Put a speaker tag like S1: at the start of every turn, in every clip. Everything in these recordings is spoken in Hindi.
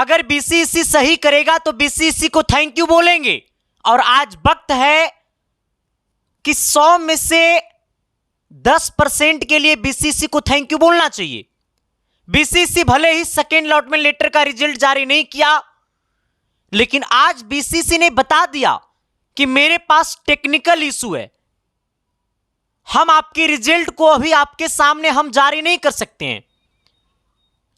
S1: अगर बीसीईसी सही करेगा तो बीसीईसी को थैंक यू बोलेंगे। और आज वक्त है कि 100 में से 10% के लिए बीसीईसी को थैंक यू बोलना चाहिए। बीसीईसी भले ही सेकेंड अलॉटमेंट लेटर का रिजल्ट जारी नहीं किया, लेकिन आज बीसीईसी ने बता दिया कि मेरे पास टेक्निकल इशू है, हम आपके रिजल्ट को अभी आपके सामने हम जारी नहीं कर सकते हैं।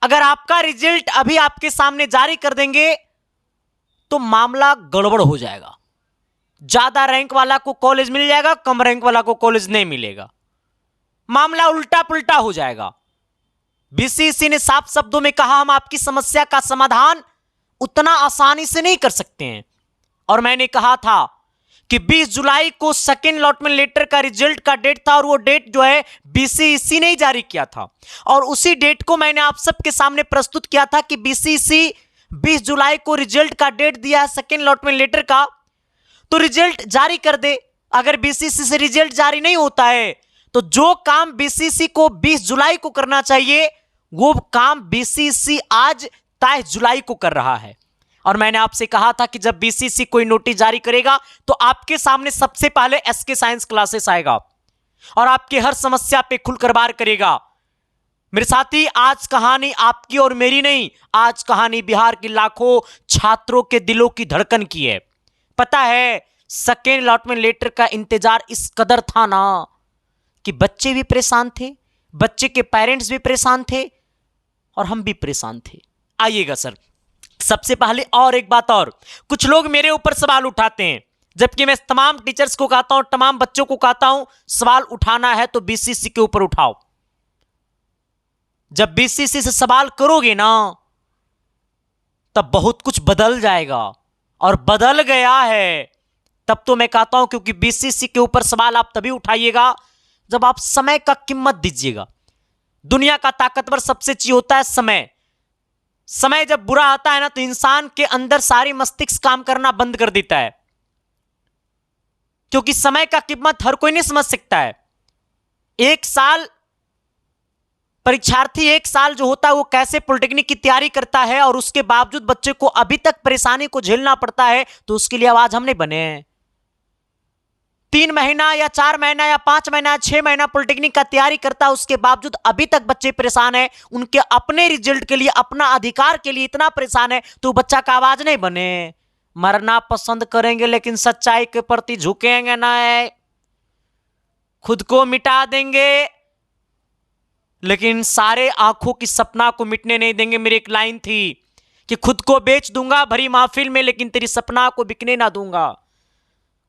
S1: अगर आपका रिजल्ट अभी आपके सामने जारी कर देंगे तो मामला गड़बड़ हो जाएगा। ज्यादा रैंक वाला को कॉलेज मिल जाएगा, कम रैंक वाला को कॉलेज नहीं मिलेगा, मामला उल्टा पुल्टा हो जाएगा। बीसीईसी ने साफ शब्दों में कहा, हम आपकी समस्या का समाधान उतना आसानी से नहीं कर सकते हैं। और मैंने कहा था कि 20 जुलाई को सेकेंड अलॉटमेंट लेटर का रिजल्ट का डेट था, और वो डेट जो है बीसीईसी ने ही जारी किया था। और उसी डेट को मैंने आप सबके सामने प्रस्तुत किया था कि बीसीईसी 20 जुलाई को रिजल्ट का डेट दिया है सेकेंड अलॉटमेंट लेटर का, तो रिजल्ट जारी कर दे। अगर बीसीईसी से रिजल्ट जारी नहीं होता है तो जो काम बीसीईसी को 20 जुलाई को करना चाहिए वो काम बीसीईसी आज 23 जुलाई को कर रहा है। और मैंने आपसे कहा था कि जब बीसीईसी कोई नोटिस जारी करेगा तो आपके सामने सबसे पहले एसके साइंस क्लासेस आएगा और आपके हर समस्या पे खुलकर बार करेगा। मेरे साथी, आज कहानी आपकी और मेरी नहीं, आज कहानी बिहार के लाखों छात्रों के दिलों की धड़कन की है। पता है, सेकेंड अलॉटमेंट लेटर का इंतजार इस कदर था ना कि बच्चे भी परेशान थे, बच्चे के पेरेंट्स भी परेशान थे और हम भी परेशान थे। आइएगा सर, सबसे पहले और एक बात, और कुछ लोग मेरे ऊपर सवाल उठाते हैं, जबकि मैं तमाम टीचर्स को कहता हूं, तमाम बच्चों को कहता हूं, सवाल उठाना है तो बीसीईसी के ऊपर उठाओ। जब बीसीईसी से सवाल करोगे ना तब बहुत कुछ बदल जाएगा, और बदल गया है। तब तो मैं कहता हूं, क्योंकि बीसीईसी के ऊपर सवाल आप तभी उठाइएगा जब आप समय का कीमत दीजिएगा। दुनिया का ताकतवर सबसे चीज होता है समय। समय जब बुरा आता है ना तो इंसान के अंदर सारी मस्तिष्क काम करना बंद कर देता है, क्योंकि समय का कीमत हर कोई नहीं समझ सकता है। एक साल परीक्षार्थी, एक साल जो होता है वो कैसे पॉलिटेक्निक की तैयारी करता है और उसके बावजूद बच्चे को अभी तक परेशानी को झेलना पड़ता है, तो उसके लिए आवाज हम नहीं बने हैं। 3 महीना या 4 महीना या 5 महीना 6 महीना पॉलिटेक्निक का तैयारी करता है, उसके बावजूद अभी तक बच्चे परेशान है, उनके अपने रिजल्ट के लिए, अपना अधिकार के लिए इतना परेशान है, तो बच्चा का आवाज नहीं बने। मरना पसंद करेंगे लेकिन सच्चाई के प्रति झुकेंगे ना, है खुद को मिटा देंगे लेकिन सारे आंखों की सपना को मिटने नहीं देंगे। मेरी एक लाइन थी कि खुद को बेच दूंगा भरी महफिल में लेकिन तेरी सपना को बिकने ना दूंगा,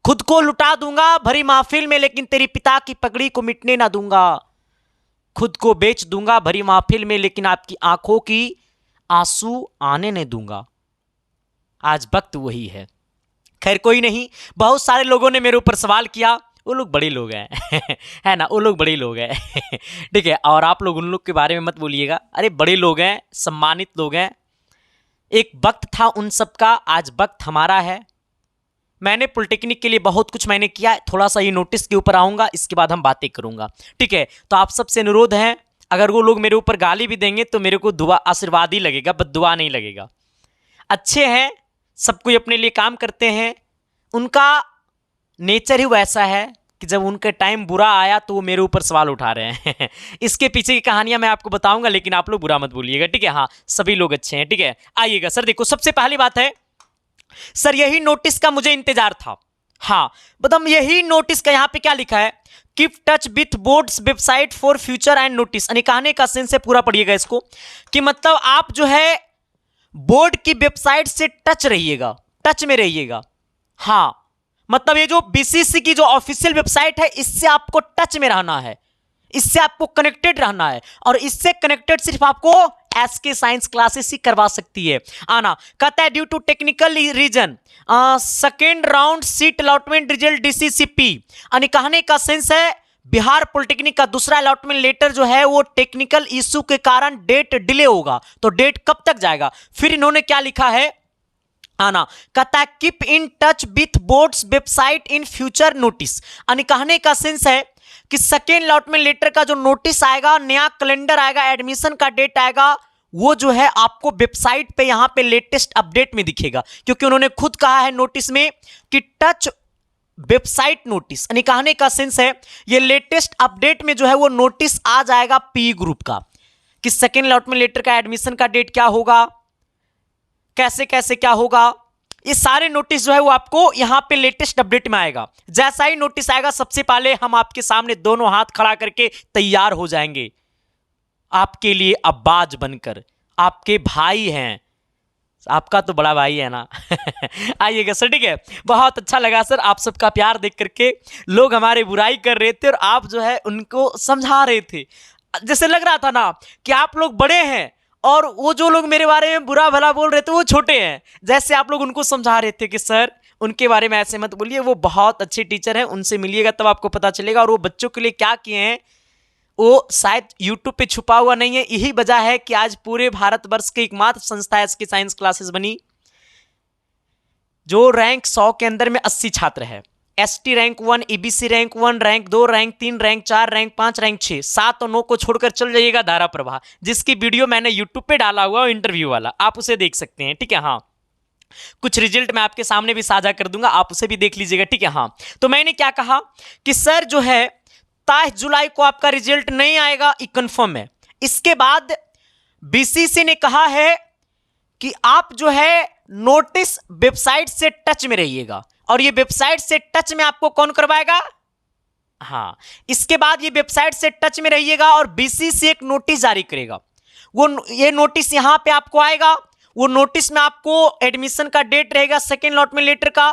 S1: खुद को लुटा दूंगा भरी महफिल में लेकिन तेरी पिता की पगड़ी को मिटने ना दूंगा, खुद को बेच दूंगा भरी महफिल में लेकिन आपकी आंखों की आंसू आने नहीं दूंगा। आज वक्त वही है। खैर कोई नहीं, बहुत सारे लोगों ने मेरे ऊपर सवाल किया, वो लोग बड़े लोग हैं है ना, वो लोग बड़े लोग हैं ठीक है। और आप लोग उन लोग के बारे में मत बोलिएगा, अरे बड़े लोग हैं, सम्मानित लोग हैं। एक वक्त था उन सब का, आज वक्त हमारा है। मैंने पॉलिटेक्निक के लिए बहुत कुछ मैंने किया, थोड़ा सा ये नोटिस के ऊपर आऊँगा, इसके बाद हम बातें करूँगा, ठीक है। तो आप सबसे अनुरोध है, अगर वो लोग मेरे ऊपर गाली भी देंगे तो मेरे को दुआ आशीर्वाद ही लगेगा, बद्दुआ नहीं लगेगा। अच्छे हैं, सब कोई अपने लिए काम करते हैं, उनका नेचर ही वैसा है कि जब उनके टाइम बुरा आया तो वो मेरे ऊपर सवाल उठा रहे हैं इसके पीछे की कहानियां मैं आपको बताऊंगा, लेकिन आप लोग बुरा मत बोलिएगा, ठीक है। हाँ, सभी लोग अच्छे हैं, ठीक है। आइएगा सर, देखो सबसे पहली बात है सर, यही नोटिस का मुझे इंतजार था। हाँ बताओ, यही नोटिस का यहाँ पे क्या लिखा है, keep touch with boards website for future and notice. यानी कहने का सेंस है, पूरा पढ़िएगा इसको, कि मतलब आप जो है बोर्ड की वेबसाइट से टच रहिएगा, टच में रहिएगा। हाँ मतलब ये जो बीसीईसी की जो ऑफिशियल वेबसाइट है, इससे आपको टच में रहना है, इससे आपको कनेक्टेड रहना है, और इससे कनेक्टेड सिर्फ आपको एसके साइंस क्लासेस ही करवा सकती है। आना कहता है due to technical reason second round seat allotment result DCCP. यानी कहने का सेंस है, बिहार पॉलिटेक्निक का दूसरा अलॉटमेंट लेटर जो है वो टेक्निकल इशू के कारण डेट डिले होगा। तो डेट कब तक जाएगा? फिर इन्होंने क्या लिखा है, आना कहता है keep in touch with boards website in future notice. यानी कहने का सेंस है कि सेकेंड अलॉटमेंट लेटर का जो नोटिस आएगा, नया कैलेंडर आएगा, एडमिशन का डेट आएगा, वो जो है आपको वेबसाइट पे यहां पे लेटेस्ट अपडेट में दिखेगा, क्योंकि उन्होंने खुद कहा है नोटिस में कि टच वेबसाइट नोटिस, यानी कहने का सेंस है ये लेटेस्ट अपडेट में जो है वो नोटिस आ जाएगा पी ग्रुप का कि सेकेंड अलॉटमेंट लेटर का एडमिशन का डेट क्या होगा, कैसे कैसे क्या होगा, ये सारे नोटिस जो है वो आपको यहां पे लेटेस्ट अपडेट में आएगा। जैसा ही नोटिस आएगा सबसे पहले हम आपके सामने दोनों हाथ खड़ा करके तैयार हो जाएंगे आपके लिए अब्बाज बनकर। आपके भाई हैं, आपका तो बड़ा भाई है ना आइएगा सर, ठीक है। बहुत अच्छा लगा सर आप सबका प्यार देख करके। लोग हमारे बुराई कर रहे थे और आप जो है उनको समझा रहे थे। जैसे लग रहा था ना कि आप लोग बड़े हैं और वो जो लोग मेरे बारे में बुरा भला बोल रहे थे वो छोटे हैं। जैसे आप लोग उनको समझा रहे थे कि सर उनके बारे में ऐसे मत बोलिए, वो बहुत अच्छे टीचर हैं, उनसे मिलिएगा तब आपको पता चलेगा। और वो बच्चों के लिए क्या किए हैं वो शायद यूट्यूब पे छुपा हुआ नहीं है। यही वजह है कि आज पूरे भारतवर्ष की एकमात्र संस्था एसके साइंस क्लासेस बनी जो रैंक 100 के अंदर में 80 छात्र है। ST rank 1, EBC rank 1, rank 2, rank 3, rank 4, rank 5, rank 6, 7 और 9 को छोड़कर चल जाइएगा धारा प्रवाह, जिसकी वीडियो मैंने यूट्यूब पे डाला हुआ इंटरव्यू वाला, आप उसे देख सकते हैं, ठीक है। हाँ, कुछ रिजल्ट मैं आपके सामने भी साझा कर दूंगा, आप उसे भी देख लीजिएगा, ठीक है। हाँ, तो मैंने क्या कहा कि सर जो है 27 जुलाई को आपका रिजल्ट नहीं आएगा, ये कंफर्म है। इसके बाद बीसीसी ने कहा है कि आप जो है नोटिस वेबसाइट से टच में रहिएगा, और ये वेबसाइट से टच में आपको कौन करवाएगा? हाँ, इसके बाद ये वेबसाइट से टच में रहिएगा और बीसीसी एक नोटिस जारी करेगा। ये नोटिस यहां पे आपको आएगा। वो नोटिस में आपको एडमिशन का डेट रहेगा सेकेंड अलॉटमेंट लेटर का,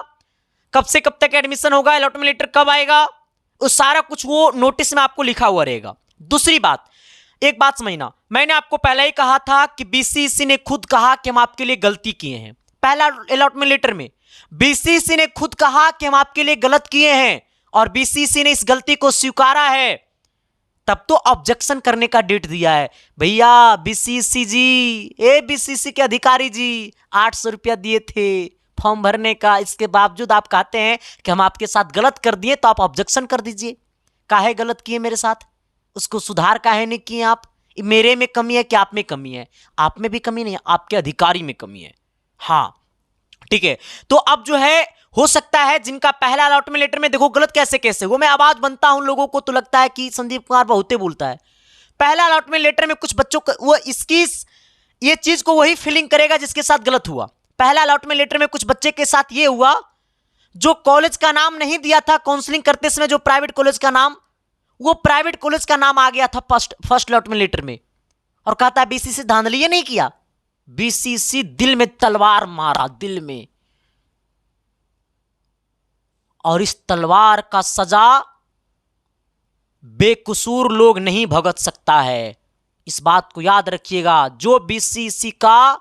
S1: कब से कब तक एडमिशन होगा, अलॉटमेंट लेटर कब आएगा, उस सारा कुछ वो नोटिस में आपको लिखा हुआ रहेगा। दूसरी बात, एक बात समझना, मैंने आपको पहले ही कहा था कि बीसीसी ने खुद कहा कि हम आपके लिए गलती किए हैं। पहला अलॉटमेंट लेटर में बीसीसी ने खुद कहा कि हम आपके लिए गलत किए हैं और बीसीसी ने इस गलती को स्वीकारा है, तब तो ऑब्जेक्शन करने का डेट दिया है। भैया बीसीसी जी, बीसीसी के अधिकारी जी, 800 रुपया दिए थे फॉर्म भरने का, इसके बावजूद आप कहते हैं कि हम आपके साथ गलत कर दिए, तो आप ऑब्जेक्शन कर दीजिए। काहे गलत किए मेरे साथ, उसको सुधार काहे नहीं किए आप? मेरे में कमी है कि आप में कमी है? आप में भी कमी नहीं है, आपके अधिकारी में कमी है। हाँ, ठीक है। तो अब जो है हो सकता है जिनका पहला अलॉटमेंट लेटर में देखो गलत कैसे कैसे वो मैं आवाज बनता हूं, लोगों को तो लगता है कि संदीप कुमार बहुते बोलता है। पहला अलॉटमेंट लेटर में कुछ बच्चों को वो इसकी ये चीज को वही फीलिंग करेगा जिसके साथ गलत हुआ। पहला अलॉटमेंट लेटर में कुछ बच्चे के साथ ये हुआ जो कॉलेज का नाम नहीं दिया था काउंसलिंग करते समय, जो प्राइवेट कॉलेज का नाम, वो प्राइवेट कॉलेज का नाम आ गया था फर्स्ट अलॉटमेंट लेटर में, और कहता है बीसीसी धांधली नहीं किया। बीसीसी दिल में तलवार मारा, दिल में, और इस तलवार का सजा बेकसूर लोग नहीं भुगत सकता है। इस बात को याद रखिएगा, जो बीसीसी का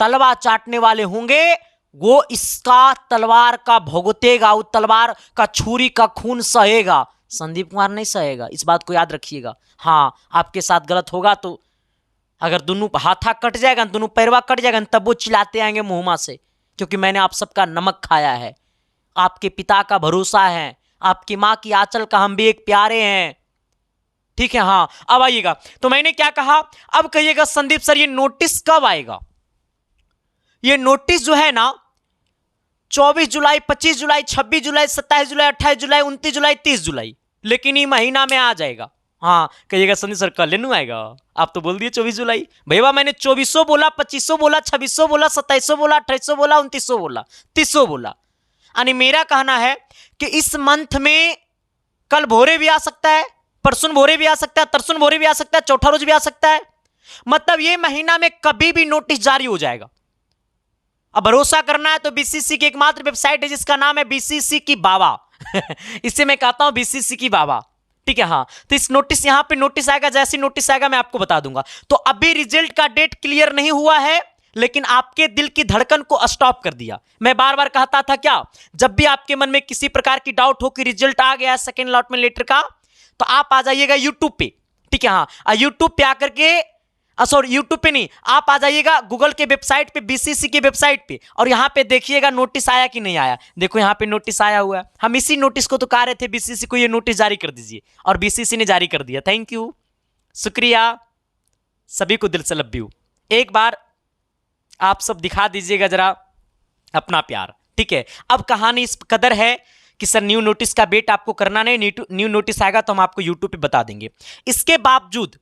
S1: तलवार चाटने वाले होंगे वो इसका तलवार का भुगतेगा, वो तलवार का छुरी का खून सहेगा, संदीप कुमार नहीं सहेगा। इस बात को याद रखिएगा। हाँ, आपके साथ गलत होगा तो अगर दोनों हाथा कट जाएगा, दोनों पैरवा कट जाएगा, तब वो चिल्लाते आएंगे मुहमा से, क्योंकि मैंने आप सबका नमक खाया है, आपके पिता का भरोसा है, आपकी माँ की आंचल का हम भी एक प्यारे हैं, ठीक है। हाँ, अब आइएगा, तो मैंने क्या कहा, अब कहिएगा संदीप सर ये नोटिस कब आएगा? ये नोटिस जो है ना 24 जुलाई, 25 जुलाई, 26 जुलाई, 27 जुलाई, 28 जुलाई, 29 जुलाई, 30 जुलाई, लेकिन ये महीना में आ जाएगा। हाँ, कहिएगा संदीप सर कल लेनू आएगा, आप तो बोल दिए 24 जुलाई। भैया मैंने 2400 बोला, 2500 बोला, 2600 बोला, 2700 बोला, 2800 बोला, 2900 बोला, 3000 बोला। यानी मेरा कहना है कि इस मंथ में कल भोरे भी आ सकता है, परसों भोरे भी आ सकता है, तरसुन भोरे भी आ सकता है, चौथा रोज भी आ सकता है, मतलब ये महीना में कभी भी नोटिस जारी हो जाएगा। अब भरोसा करना है तो बीसीसी की एकमात्र वेबसाइट है जिसका नाम है बीसीसी की बाबा इससे मैं कहता हूं बीसीसी की बाबा, ठीक है। हाँ, तो इस नोटिस यहां पे नोटिस आएगा, जैसे नोटिस आएगा मैं आपको बता दूंगा। तो अभी रिजल्ट का डेट क्लियर नहीं हुआ है, लेकिन आपके दिल की धड़कन को स्टॉप कर दिया। मैं बार बार कहता था क्या, जब भी आपके मन में किसी प्रकार की डाउट हो कि रिजल्ट आ गया सेकेंड अलॉटमेंट लेटर का, तो आप आ जाइएगा यूट्यूब पे, ठीक है। हाँ, यूट्यूब पे आकर के, सॉरी यूट्यूब पे नहीं, आप आ जाइएगा गूगल के वेबसाइट पे, बीसीसी की वेबसाइट पे, और यहां पे देखिएगा नोटिस आया कि नहीं आया। देखो यहां पे नोटिस आया हुआ है। हम इसी नोटिस को तो कह रहे थे बीसीसी को ये नोटिस जारी कर दीजिए, और बीसीसी ने जारी कर दिया। थैंक यू, शुक्रिया, सभी को दिल से लव यू। एक बार आप सब दिखा दीजिएगा जरा अपना प्यार, ठीक है। अब कहानी इस कदर है कि सर न्यू नोटिस का वेट आपको करना नहीं, न्यू नोटिस आएगा तो हम आपको यूट्यूब पे बता देंगे। इसके बावजूद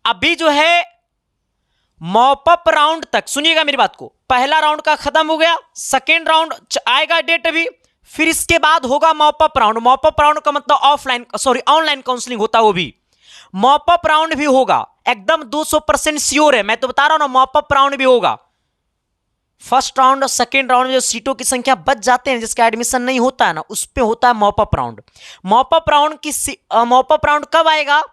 S1: अभी जो है मॉपअप राउंड तक, सुनिएगा मेरी बात को, पहला राउंड का खत्म हो गया, सेकेंड राउंड आएगा डेट अभी, फिर इसके बाद होगा मॉपअप राउंड। मॉपअप राउंड का मतलब ऑनलाइन काउंसलिंग होता है, वो भी मॉपअप राउंड भी होगा, एकदम 200% श्योर है, मैं तो बता रहा हूं ना, मॉपअप राउंड भी होगा। फर्स्ट राउंड और सेकेंड राउंड में जो सीटों की संख्या बच जाते हैं, जिसका एडमिशन नहीं होता है ना, उस पे होता है मॉपअप राउंड। मॉपअप राउंड कब आएगा?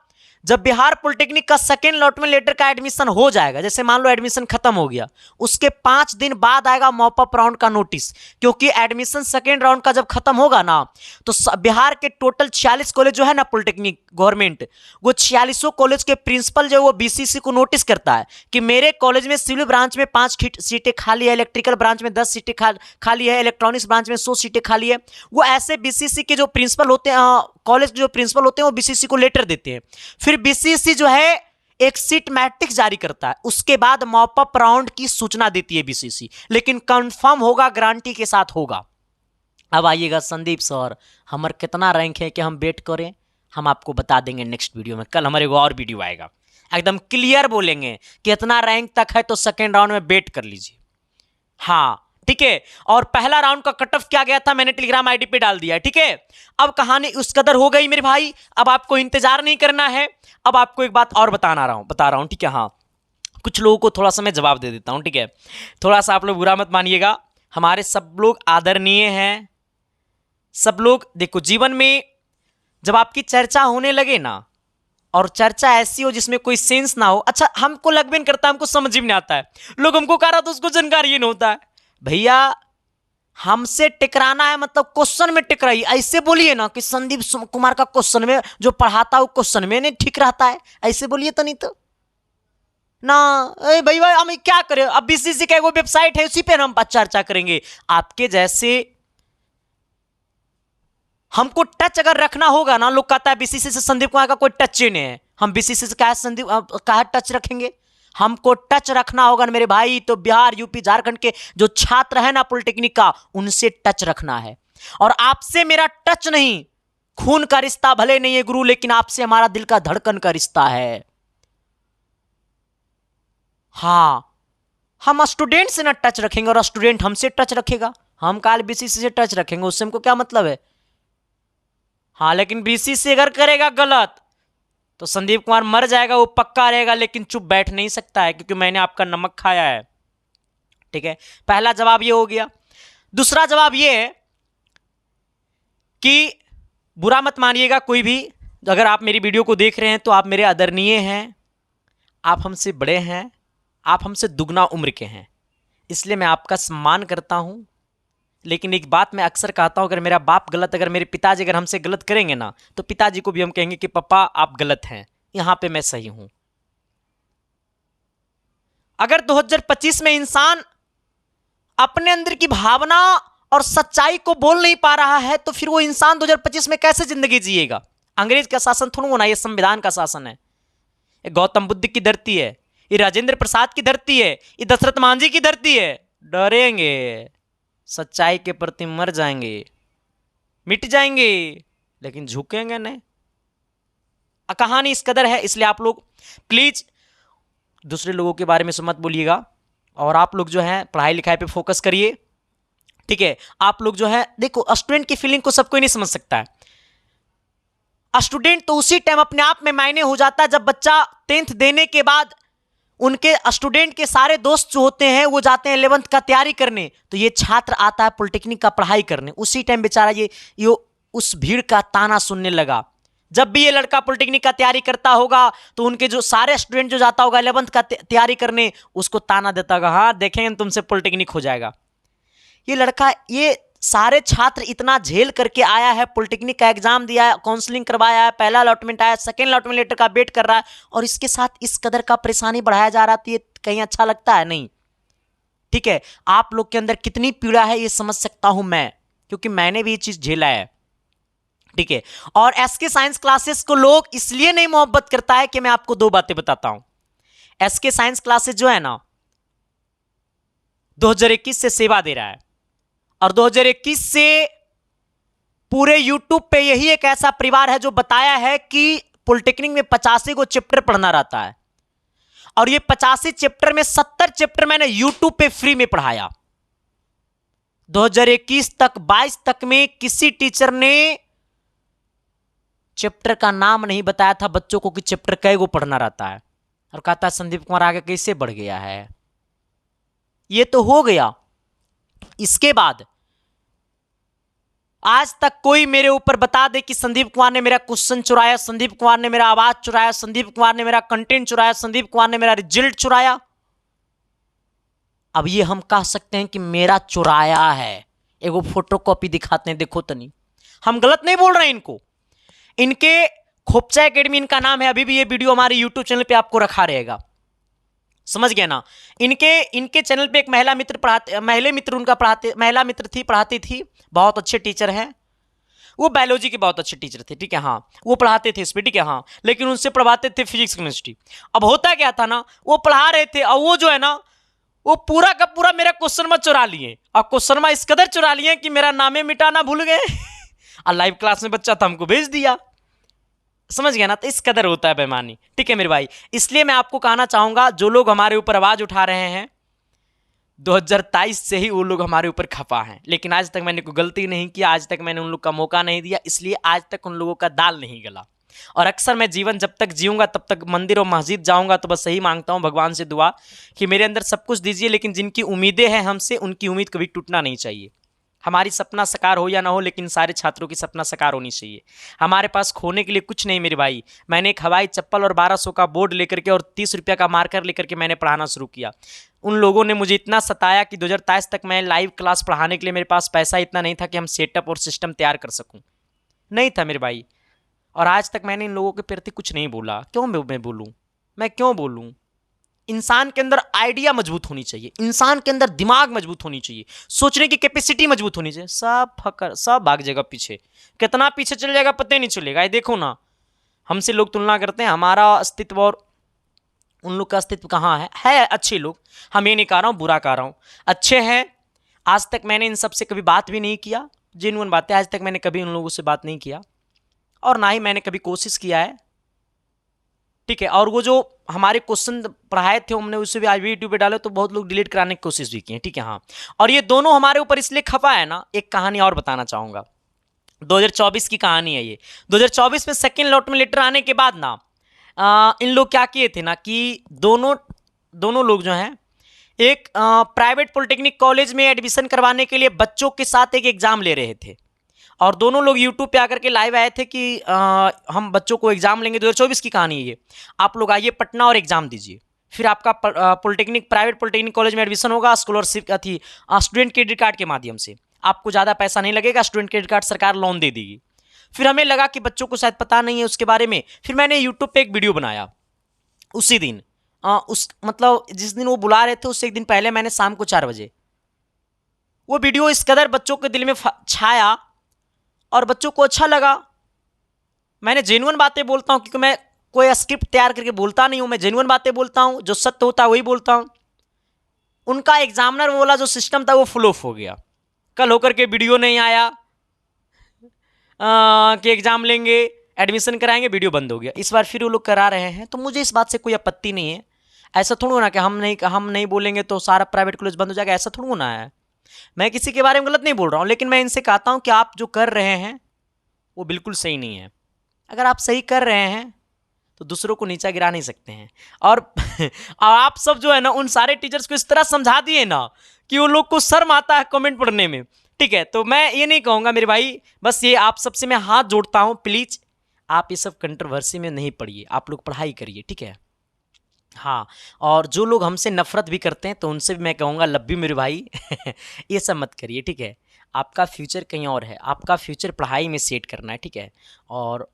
S1: जब बिहार पॉलिटेक्निक का सेकेंड अलॉटमेंट लेटर का एडमिशन हो जाएगा, जैसे मान लो एडमिशन खत्म हो गया, उसके 5 दिन बाद आएगा मॉपअप राउंड का नोटिस। क्योंकि एडमिशन सेकेंड राउंड का जब खत्म होगा ना, तो बिहार के टोटल 46 कॉलेज जो है ना पॉलिटेक्निक गवर्नमेंट, वो 46 कॉलेज के प्रिंसिपल जो है वो बीसीसी को नोटिस करता है कि मेरे कॉलेज में सिविल ब्रांच में 5 सीटें खाली है, इलेक्ट्रिकल ब्रांच में 10 सीटें खाली है, इलेक्ट्रॉनिक्स ब्रांच में 100 सीटें खाली है। वो ऐसे बीसीसी के जो प्रिंसिपल होते हैं, कॉलेज जो प्रिंसिपल होते हैं, वो बीसीसी को लेटर देते हैं। फिर बीसीसी जो है एक सीट मैट्रिक्स जारी करता है, उसके बाद मॉपअप राउंड की सूचना देती है बीसीसी, लेकिन कंफर्म होगा, गारंटी के साथ होगा। अब आइएगा संदीप सर हमारे कितना रैंक है कि हम वेट करें, हम आपको बता देंगे नेक्स्ट वीडियो में। कल हमारे और वीडियो आएगा, एकदम क्लियर बोलेंगे कितना रैंक तक है, तो सेकेंड राउंड में वेट कर लीजिए। हाँ ठीक है। और पहला राउंड का कट ऑफ क्या गया था, मैंने टेलीग्राम आईडी पे डाल दिया है, ठीक है। अब कहानी उस कदर हो गई मेरे भाई, अब आपको इंतजार नहीं करना है। अब आपको एक बात और बता रहा हूं, ठीक है। हाँ, कुछ लोगों को थोड़ा सा मैं जवाब दे देता हूं, ठीक है। थोड़ा सा आप लोग बुरा मत मानिएगा, हमारे सब लोग आदरणीय हैं, सब लोग। देखो जीवन में जब आपकी चर्चा होने लगे ना, और चर्चा ऐसी हो जिसमें कोई सेंस ना हो, अच्छा हमको लग भी नहीं करता, हमको समझ भी नहीं आता है, लोग हमको कह रहा तो उसको जानकारी नहीं होता है। भैया हमसे टकराना है मतलब क्वेश्चन में टकराइए, ऐसे बोलिए ना कि संदीप कुमार का क्वेश्चन में जो पढ़ाता है वो क्वेश्चन में नहीं ठीक रहता है, ऐसे बोलिए तो। नहीं तो ना भाई हम क्या करें, अब बीसीसी का वो वेबसाइट है, उसी पे हम चर्चा करेंगे। आपके जैसे हमको टच अगर रखना होगा ना, लोग कहता है बीसीसी से संदीप कुमार का कोई टच ही नहीं है, हम बीसीसी से क्या संदीप कहा टच रखेंगे? हमको टच रखना होगा ना मेरे भाई, तो बिहार यूपी झारखंड के जो छात्र है ना पॉलिटेक्निक का, उनसे टच रखना है। और आपसे मेरा टच नहीं, खून का रिश्ता भले नहीं है गुरु, लेकिन आपसे हमारा दिल का धड़कन का रिश्ता है। हाँ, हम स्टूडेंट से ना टच रखेंगे और स्टूडेंट हमसे टच रखेगा, हम काल बीसीसी से टच रखेंगे, उससे हमको क्या मतलब है? हाँ, लेकिन बीसीसी अगर करेगा गलत तो संदीप कुमार मर जाएगा, वो पक्का रहेगा, लेकिन चुप बैठ नहीं सकता है, क्योंकि मैंने आपका नमक खाया है, ठीक है। पहला जवाब ये हो गया। दूसरा जवाब ये है कि बुरा मत मानिएगा कोई भी, अगर आप मेरी वीडियो को देख रहे हैं तो आप मेरे आदरणीय हैं, आप हमसे बड़े हैं, आप हमसे दुगना उम्र के हैं, इसलिए मैं आपका सम्मान करता हूं। लेकिन एक बात मैं अक्सर कहता हूं, अगर मेरा बाप गलत, अगर मेरे पिताजी अगर हमसे गलत करेंगे ना, तो पिताजी को भी हम कहेंगे कि पापा आप गलत हैं, यहां पे मैं सही हूं। अगर 2025 में इंसान अपने अंदर की भावना और सच्चाई को बोल नहीं पा रहा है, तो फिर वो इंसान 2025 में कैसे जिंदगी जिएगा? अंग्रेज का शासन थोड़ा होना, ये संविधान का शासन है, ये गौतम बुद्ध की धरती है, ये राजेंद्र प्रसाद की धरती है, ये दशरथ मांझी की धरती है। डरेंगे, सच्चाई के प्रति मर जाएंगे, मिट जाएंगे, लेकिन झुकेंगे नहीं। कहानी इस कदर है, इसलिए आप लोग प्लीज दूसरे लोगों के बारे में मत बोलिएगा, और आप लोग जो है पढ़ाई लिखाई पे फोकस करिए, ठीक है। आप लोग जो है देखो, स्टूडेंट की फीलिंग को सब कोई नहीं समझ सकता है। स्टूडेंट तो उसी टाइम अपने आप में मायने हो जाता है जब बच्चा 10th देने के बाद उनके स्टूडेंट के सारे दोस्त जो होते हैं वो जाते हैं 11th का तैयारी करने, तो ये छात्र आता है पॉलिटेक्निक का पढ़ाई करने। उसी टाइम बेचारा ये उस भीड़ का ताना सुनने लगा। जब भी ये लड़का पॉलिटेक्निक का तैयारी करता होगा तो उनके जो सारे स्टूडेंट जो जाता होगा 11th का तैयारी करने, उसको ताना देता होगा, हाँ देखेंगे तुमसे पॉलिटेक्निक हो जाएगा। ये लड़का, ये सारे छात्र इतना झेल करके आया है, पॉलिटेक्निक का एग्जाम दिया है, काउंसलिंग करवाया है, पहला अलॉटमेंट आया, सेकेंड अलॉटमेंट लेटर का वेट कर रहा है, और इसके साथ इस कदर का परेशानी बढ़ाया जा रहा है, तो ये कहीं अच्छा लगता है? नहीं, ठीक है। आप लोग के अंदर कितनी पीड़ा है ये समझ सकता हूं मैं, क्योंकि मैंने भी ये चीज झेला है, ठीक है। और एसके साइंस क्लासेस को लोग इसलिए नहीं मोहब्बत करता है कि मैं आपको 2 बातें बताता हूं। एसके साइंस क्लासेस जो है ना 2021 से सेवा दे रहा है, और 2021 से पूरे यूट्यूब पे यही एक ऐसा परिवार है जो बताया है कि पॉलिटेक्निक में 85 को चैप्टर पढ़ना रहता है, और ये 85 चैप्टर में 70 चैप्टर मैंने यूट्यूब पे फ्री में पढ़ाया। 2021 तक 22 तक में किसी टीचर ने चैप्टर का नाम नहीं बताया था बच्चों को कि चैप्टर कै को पढ़ना रहता है, और कहता है संदीप कुमार आगे कैसे बढ़ गया है। ये तो हो गया। इसके बाद आज तक कोई मेरे ऊपर बता दे कि संदीप कुमार ने मेरा क्वेश्चन चुराया, संदीप कुमार ने मेरा आवाज चुराया, संदीप कुमार ने मेरा कंटेंट चुराया, संदीप कुमार ने मेरा रिजल्ट चुराया। अब ये हम कह सकते हैं कि मेरा चुराया है। एगो फोटोकॉपी दिखाते हैं, देखो तनी। हम गलत नहीं बोल रहे हैं इनको। इनके खोपचा एकेडमी इनका नाम है। अभी भी ये वीडियो हमारे यूट्यूब चैनल पे आपको रखा रहेगा, समझ गया ना। इनके चैनल पे एक महिला मित्र पढ़ाती थी। बहुत अच्छे टीचर हैं वो, बायोलॉजी के बहुत अच्छे टीचर थे, ठीक है। हाँ, वो पढ़ाते थे इसमें, ठीक है। हाँ, लेकिन उनसे पढ़वाते थे फिजिक्स केमिस्ट्री। अब होता क्या था ना, वो पढ़ा रहे थे और वो जो है ना, वो पूरा का पूरा मेरा क्वेश्चन चुरा लिए, और क्वेश्चन इस कदर चुरा लिए कि मेरा नामे मिटाना भूल गए। और लाइव क्लास में बच्चा था, हमको भेज दिया, समझ गया ना। तो इस कदर होता है बेईमानी, ठीक है मेरे भाई। इसलिए मैं आपको कहना चाहूंगा, जो लोग हमारे ऊपर आवाज उठा रहे हैं 2023 से ही वो लोग हमारे ऊपर खफा हैं, लेकिन आज तक मैंने कोई गलती नहीं किया, आज तक मैंने उन लोग का मौका नहीं दिया, इसलिए आज तक उन लोगों का दाल नहीं गला। और अक्सर मैं जीवन जब तक जीऊंगा तब तक मंदिर और मस्जिद जाऊंगा तो बस यही मांगता हूं भगवान से दुआ कि मेरे अंदर सब कुछ दीजिए, लेकिन जिनकी उम्मीदें हैं हमसे, उनकी उम्मीद कभी टूटना नहीं चाहिए। हमारी सपना साकार हो या ना हो, लेकिन सारे छात्रों की सपना साकार होनी चाहिए। हमारे पास खोने के लिए कुछ नहीं मेरे भाई। मैंने एक हवाई चप्पल और 1200 का बोर्ड लेकर के और 30 रुपये का मार्कर लेकर के मैंने पढ़ाना शुरू किया। उन लोगों ने मुझे इतना सताया कि 2023 तक मैं लाइव क्लास पढ़ाने के लिए मेरे पास पैसा इतना नहीं था कि हम सेटअप और सिस्टम तैयार कर सकूं, नहीं था मेरे भाई। और आज तक मैंने इन लोगों के प्रति कुछ नहीं बोला। क्यों मैं बोलूं? मैं क्यों बोलूं? इंसान के अंदर आइडिया मजबूत होनी चाहिए, इंसान के अंदर दिमाग मजबूत होनी चाहिए, सोचने की कैपेसिटी मजबूत होनी चाहिए। सब फकर, सब भाग जाएगा पीछे। कितना पीछे चल जाएगा पता नहीं चलेगा। ये देखो ना, हमसे लोग तुलना करते हैं, हमारा अस्तित्व और उन लोग का अस्तित्व कहाँ है अच्छे लोग। हम ये नहीं कह रहा हूँ, बुरा कह रहा हूँ, अच्छे हैं। आज तक मैंने इन सब से कभी बात भी नहीं किया, जेन्युइन बात है। आज तक मैंने कभी उन लोगों से बात नहीं किया, और ना ही मैंने कभी कोशिश किया है, ठीक है। और वो जो हमारे क्वेश्चन पढ़ाए थे हमने उससे भी आज भी यूट्यूब पे डाले, तो बहुत लोग डिलीट कराने की कोशिश भी की है, ठीक है। हाँ, और ये दोनों हमारे ऊपर इसलिए खफा है ना। एक कहानी और बताना चाहूँगा, 2024 की कहानी है ये। 2024 में सेकेंड लॉट में लेटर आने के बाद ना इन लोग क्या किए थे ना कि दोनों लोग जो हैं एक प्राइवेट पॉलिटेक्निक कॉलेज में एडमिशन करवाने के लिए बच्चों के साथ एक एग्ज़ाम ले रहे थे, और दोनों लोग यूट्यूब पे आकर के लाइव आए थे कि हम बच्चों को एग्जाम लेंगे। 2024 की कहानी है ये। आप लोग आइए पटना और एग्जाम दीजिए, फिर आपका प्राइवेट पॉलिटेक्निक कॉलेज में एडमिशन होगा। स्कॉलरशिप थी स्टूडेंट क्रेडिट कार्ड के माध्यम से, आपको ज़्यादा पैसा नहीं लगेगा, स्टूडेंट क्रेडिट कार्ड सरकार लोन दे देगी। फिर हमें लगा कि बच्चों को शायद पता नहीं है उसके बारे में, फिर मैंने यूट्यूब पर एक वीडियो बनाया उसी दिन। मतलब जिस दिन वो बुला रहे थे उससे एक दिन पहले मैंने शाम को 4 बजे वो वीडियो इस कदर बच्चों के दिल में छाया और बच्चों को अच्छा लगा। मैंने जेन्युइन बातें बोलता हूँ, क्योंकि मैं कोई स्क्रिप्ट तैयार करके बोलता नहीं हूँ, मैं जेन्युइन बातें बोलता हूँ, जो सत्य होता है वही बोलता हूँ। उनका एग्जामिनर वाला जो सिस्टम था वो फुल ऑफ हो गया। कल होकर के वीडियो नहीं आया कि एग्जाम लेंगे, एडमिशन कराएंगे, वीडियो बंद हो गया। इस बार फिर वो लोग करा रहे हैं, तो मुझे इस बात से कोई आपत्ति नहीं है। ऐसा थोड़ा ना कि हम नहीं बोलेंगे तो सारा प्राइवेट कॉलेज बंद हो जाएगा, ऐसा थोड़ा ना है। मैं किसी के बारे में गलत नहीं बोल रहा हूँ, लेकिन मैं इनसे कहता हूँ कि आप जो कर रहे हैं वो बिल्कुल सही नहीं है। अगर आप सही कर रहे हैं तो दूसरों को नीचा गिरा नहीं सकते हैं। और आप सब जो है ना उन सारे टीचर्स को इस तरह समझा दिए ना कि वो लोग को शर्म आता है कमेंट पढ़ने में, ठीक है। तो मैं ये नहीं कहूँगा मेरे भाई, बस ये आप सबसे मैं हाथ जोड़ता हूँ, प्लीज़ आप ये सब कंट्रोवर्सी में नहीं पढ़िए, आप लोग पढ़ाई करिए, ठीक है। हाँ, और जो लोग हमसे नफरत भी करते हैं तो उनसे भी मैं कहूँगा लव यू मेरे भाई। ये सब मत करिए, ठीक है। आपका फ्यूचर कहीं और है, आपका फ्यूचर पढ़ाई में सेट करना है, ठीक है। और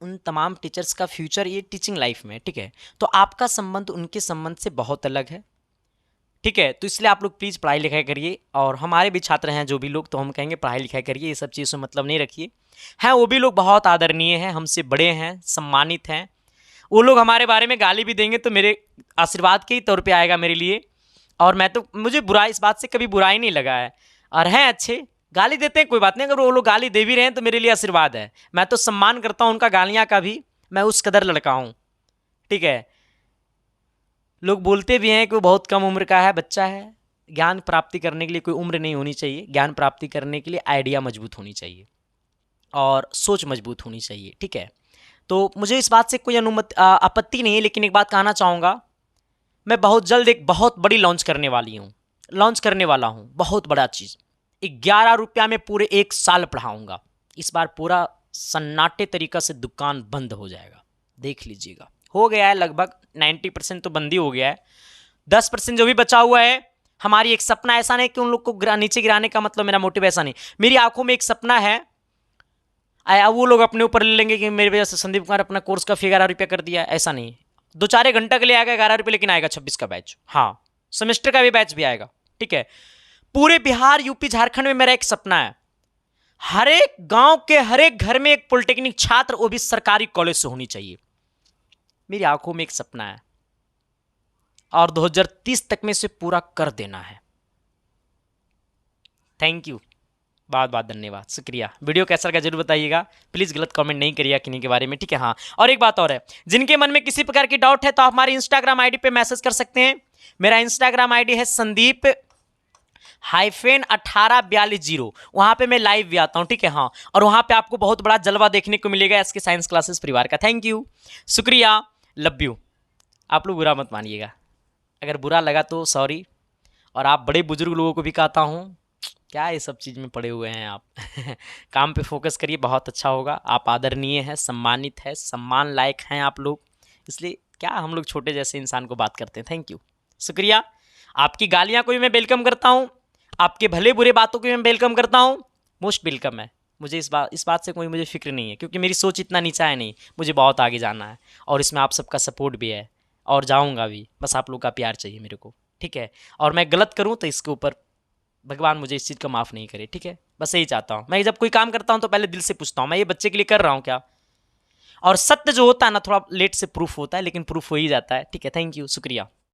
S1: उन तमाम टीचर्स का फ्यूचर ये टीचिंग लाइफ में है, ठीक है। तो आपका संबंध उनके संबंध से बहुत अलग है, ठीक है। तो इसलिए आप लोग प्लीज़ पढ़ाई लिखाई करिए। और हमारे भी छात्र हैं जो भी लोग, तो हम कहेंगे पढ़ाई लिखाई करिए, ये सब चीज़ों से मतलब नहीं रखिए। हैं वो भी लोग बहुत आदरणीय हैं, हमसे बड़े हैं, सम्मानित हैं, वो लोग हमारे बारे में गाली भी देंगे तो मेरे आशीर्वाद के ही तौर पे आएगा मेरे लिए। और मैं तो, मुझे बुरा इस बात से कभी बुरा ही नहीं लगा है। और हैं अच्छे, गाली देते हैं कोई बात नहीं, अगर वो लोग गाली दे भी रहे हैं तो मेरे लिए आशीर्वाद है। मैं तो सम्मान करता हूँ उनका गालियाँ का भी, मैं उस कदर लड़का हूँ, ठीक है। लोग बोलते भी हैं कि वो बहुत कम उम्र का है, बच्चा है। ज्ञान प्राप्ति करने के लिए कोई उम्र नहीं होनी चाहिए। ज्ञान प्राप्ति करने के लिए आइडिया मजबूत होनी चाहिए और सोच मजबूत होनी चाहिए, ठीक है। तो मुझे इस बात से कोई आपत्ति नहीं है, लेकिन एक बात कहना चाहूँगा, मैं बहुत जल्द एक बहुत बड़ी लॉन्च करने वाला हूँ, बहुत बड़ा चीज़। 11 रुपया में पूरे 1 साल पढ़ाऊँगा। इस बार पूरा सन्नाटे तरीका से दुकान बंद हो जाएगा, देख लीजिएगा। हो गया है लगभग 90% तो बंद ही हो गया है। 10% जो भी बचा हुआ है, हमारी एक सपना, ऐसा नहीं कि उन लोग को नीचे गिराने का मतलब मेरा मोटिव ऐसा नहीं। मेरी आंखों में एक सपना है, वो लोग अपने ऊपर ले लेंगे कि मेरे वजह से संदीप कुमार अपना कोर्स का फी 11 रुपया कर दिया, ऐसा नहीं। 2-4 घंटा के लिए आएगा 11 रुपये, लेकिन आएगा 26 का बैच। हाँ, सेमेस्टर का भी बैच भी आएगा, ठीक है। पूरे बिहार, यूपी, झारखंड में मेरा एक सपना है, हर एक गांव के हर एक घर में एक पॉलिटेक्निक छात्र, वो भी सरकारी कॉलेज से होनी चाहिए। मेरी आंखों में एक सपना है और 2030 तक में से पूरा कर देना है। थैंक यू, बहुत बहुत धन्यवाद, शुक्रिया। वीडियो कैसा लगा जरूर बताइएगा, प्लीज़ गलत कमेंट नहीं करिएगा किन्हीं के बारे में, ठीक है। हाँ, और एक बात और है, जिनके मन में किसी प्रकार की डाउट है तो आप हमारे इंस्टाग्राम आईडी पे मैसेज कर सकते हैं। मेरा इंस्टाग्राम आईडी है संदीप-1842, वहाँ पे मैं लाइव भी आता हूँ, ठीक है। हाँ, और वहाँ पे आपको बहुत बड़ा जलवा देखने को मिलेगा एसके साइंस क्लासेस परिवार का। थैंक यू, शुक्रिया, लव यू। आप लोग बुरा मत मानिएगा, अगर बुरा लगा तो सॉरी। और आप बड़े बुजुर्ग लोगों को भी कहता हूँ, क्या ये सब चीज़ में पड़े हुए हैं आप काम पे फोकस करिए, बहुत अच्छा होगा। आप आदरणीय हैं, सम्मानित है, सम्मान लायक हैं आप लोग, इसलिए क्या हम लोग छोटे जैसे इंसान को बात करते हैं। थैंक यू, शुक्रिया। आपकी गालियाँ को भी मैं वेलकम करता हूँ, आपके भले बुरे बातों को भी मैं वेलकम करता हूँ, मोस्ट वेलकम है। मुझे इस बात से कोई मुझे फिक्र नहीं है, क्योंकि मेरी सोच इतना नीचा है नहीं, मुझे बहुत आगे जाना है और इसमें आप सबका सपोर्ट भी है और जाऊँगा भी। बस आप लोग का प्यार चाहिए मेरे को, ठीक है। और मैं गलत करूँ तो इसके ऊपर भगवान मुझे इस चीज़ का माफ़ नहीं करे, ठीक है। बस यही चाहता हूँ। मैं जब कोई काम करता हूँ तो पहले दिल से पूछता हूँ, मैं ये बच्चे के लिए कर रहा हूँ क्या। और सत्य जो होता है ना, थोड़ा लेट से प्रूफ होता है, लेकिन प्रूफ हो ही जाता है, ठीक है। थैंक यू, शुक्रिया।